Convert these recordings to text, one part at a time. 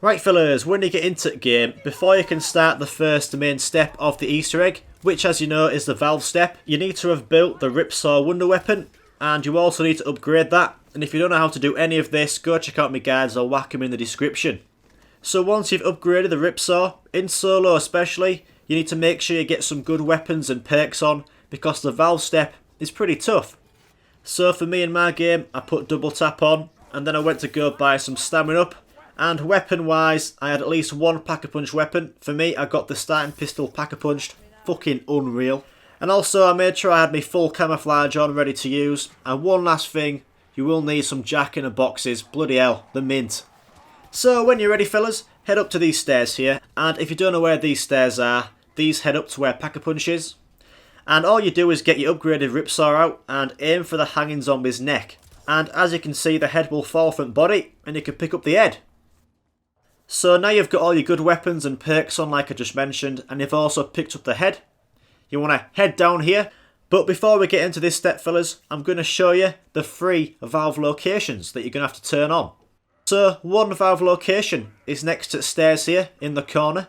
Right fellas, when you get into the game, before you can start the first main step of the Easter egg, which as you know is the valve step, you need to have built the Ripsaw wonder weapon, and you also need to upgrade that. And if you don't know how to do any of this, go check out my guides, I'll whack them in the description. So once you've upgraded the Ripsaw, in solo especially, you need to make sure you get some good weapons and perks on, because the valve step is pretty tough. So for me in my game, I put double tap on, and then I went to go buy some stamina up. And weapon wise, I had at least one pack-a-punch weapon. For me, I got the starting pistol pack-a-punched. Fucking unreal. And also I made sure I had my full camouflage on, ready to use. And one last thing, you will need some jack-in-the-boxes. Bloody hell, the mint. So when you're ready fellas, head up to these stairs here. And if you don't know where these stairs are, these head up to where pack-a-punch is. And all you do is get your upgraded Ripsaw out and aim for the hanging zombie's neck. And as you can see, the head will fall from the body and you can pick up the head. So now you've got all your good weapons and perks on like I just mentioned, and you've also picked up the head. You want to head down here, but before we get into this step fellas, I'm going to show you the 3 valve locations that you're going to have to turn on. So one valve location is next to the stairs here in the corner,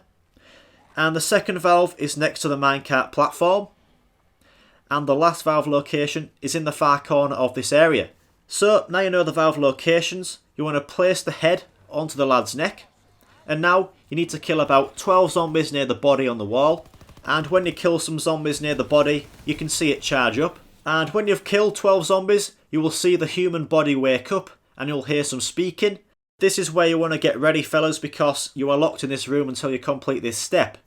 and the second valve is next to the minecart platform, and the last valve location is in the far corner of this area. So now you know the valve locations, you want to place the head onto the lad's neck. And now you need to kill about 12 zombies near the body on the wall. And when you kill some zombies near the body, you can see it charge up. And when you've killed 12 zombies, you will see the human body wake up and you'll hear some speaking. This is where you want to get ready fellas, because you are locked in this room until you complete this step.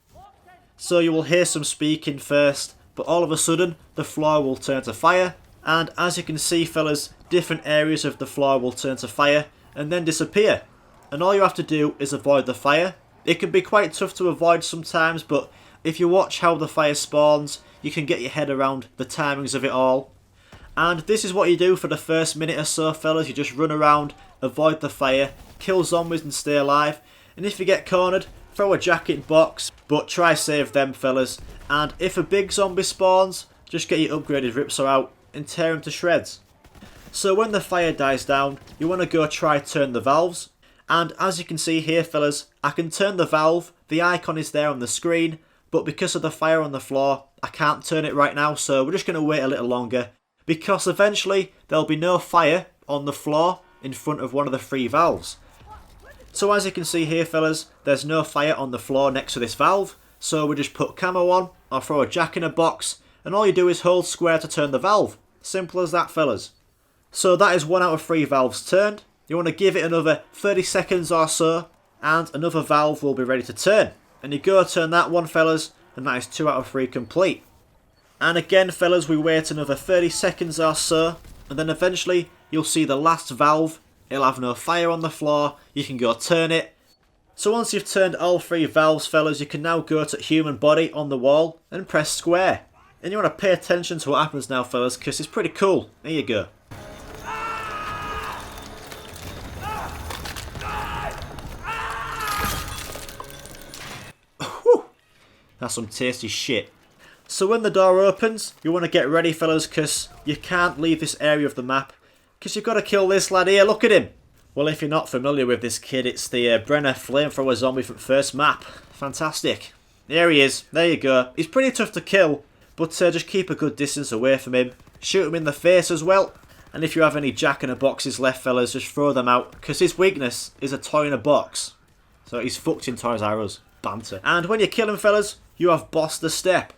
So you will hear some speaking first, but all of a sudden the floor will turn to fire. And as you can see fellas, different areas of the floor will turn to fire and then disappear. And all you have to do is avoid the fire. It can be quite tough to avoid sometimes, but if you watch how the fire spawns, you can get your head around the timings of it all. And this is what you do for the first minute or so fellas. You just run around, avoid the fire, kill zombies and stay alive. And if you get cornered, throw a jacket box, but try save them fellas. And if a big zombie spawns, just get your upgraded Ripsaw out and tear him to shreds. So when the fire dies down, you want to go try turn the valves. And as you can see here fellas, I can turn the valve, the icon is there on the screen, but because of the fire on the floor, I can't turn it right now, so we're just going to wait a little longer, because eventually there'll be no fire on the floor in front of one of the 3 valves. So as you can see here fellas, there's no fire on the floor next to this valve, so we just put camo on, or throw a jack in a box, and all you do is hold square to turn the valve. Simple as that fellas. So that is 1 out of 3 valves turned. You want to give it another 30 seconds or so, and another valve will be ready to turn. And you go turn that one fellas, and that is 2 out of 3 complete. And again fellas, we wait another 30 seconds or so, and then eventually you'll see the last valve. It'll have no fire on the floor, you can go turn it. So once you've turned all 3 valves fellas, you can now go to human body on the wall and press square. And you want to pay attention to what happens now fellas, because it's pretty cool. There you go. That's some tasty shit. So when the door opens, you want to get ready fellas, because you can't leave this area of the map, because you've got to kill this lad here, look at him. Well, if you're not familiar with this kid, it's the Brenner flamethrower zombie from first map. Fantastic. There he is, there you go. He's pretty tough to kill, but just keep a good distance away from him. Shoot him in the face as well. And if you have any jack-in-the-boxes left fellas, just throw them out, because his weakness is a toy in a box. So he's fucked in Toys R Us. Banter. And when you kill him fellas, you have bossed the step.